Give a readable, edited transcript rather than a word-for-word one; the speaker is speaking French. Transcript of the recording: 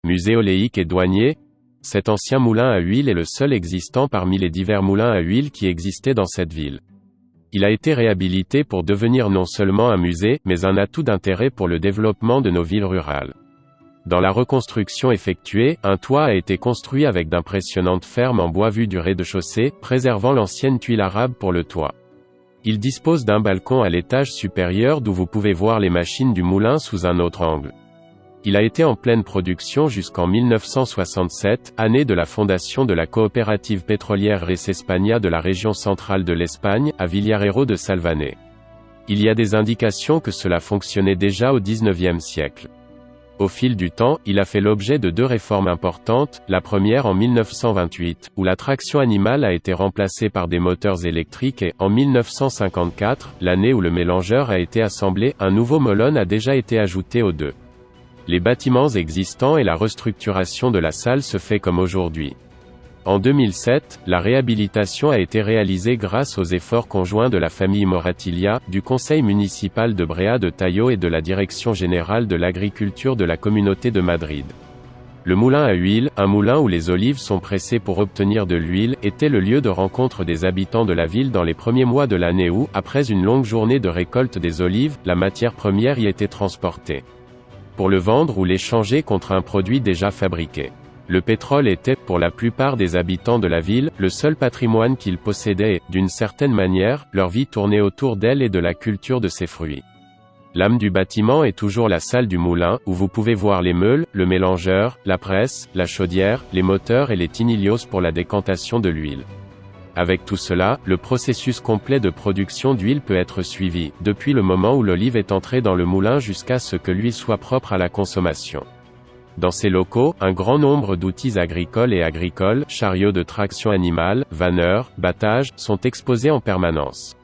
Musée oléique et douanier. Cet ancien moulin à huile est le seul existant parmi les divers moulins à huile qui existaient dans cette ville. Il a été réhabilité pour devenir non seulement un musée, mais un atout d'intérêt pour le développement de nos villes rurales. Dans la reconstruction effectuée, un toit a été construit avec d'impressionnantes fermes en bois vu du rez-de-chaussée, préservant l'ancienne tuile arabe pour le toit. Il dispose d'un balcon à l'étage supérieur d'où vous pouvez voir les machines du moulin sous un autre angle. Il a été en pleine production jusqu'en 1967, année de la fondation de la coopérative pétrolière Res España de la région centrale de l'Espagne, à Villarejo de Salvané. Il y a des indications que cela fonctionnait déjà au XIXe siècle. Au fil du temps, il a fait l'objet de 2 réformes importantes, la première en 1928, où la traction animale a été remplacée par des moteurs électriques et, en 1954, l'année où le mélangeur a été assemblé, un nouveau melon a déjà été ajouté aux 2. Les bâtiments existants et la restructuration de la salle se fait comme aujourd'hui. En 2007, la réhabilitation a été réalisée grâce aux efforts conjoints de la famille Moratilia, du conseil municipal de Brea de Tayo et de la direction générale de l'agriculture de la communauté de Madrid. Le moulin à huile, un moulin où les olives sont pressées pour obtenir de l'huile, était le lieu de rencontre des habitants de la ville dans les premiers mois de l'année où, après une longue journée de récolte des olives, la matière première y était transportée pour le vendre ou l'échanger contre un produit déjà fabriqué. Le pétrole était, pour la plupart des habitants de la ville, le seul patrimoine qu'ils possédaient et, d'une certaine manière, leur vie tournait autour d'elle et de la culture de ses fruits. L'âme du bâtiment est toujours la salle du moulin, où vous pouvez voir les meules, le mélangeur, la presse, la chaudière, les moteurs et les tinillos pour la décantation de l'huile. Avec tout cela, le processus complet de production d'huile peut être suivi, depuis le moment où l'olive est entrée dans le moulin jusqu'à ce que l'huile soit propre à la consommation. Dans ces locaux, un grand nombre d'outils agricoles et agricoles, chariots de traction animale, vanneurs, battages, sont exposés en permanence.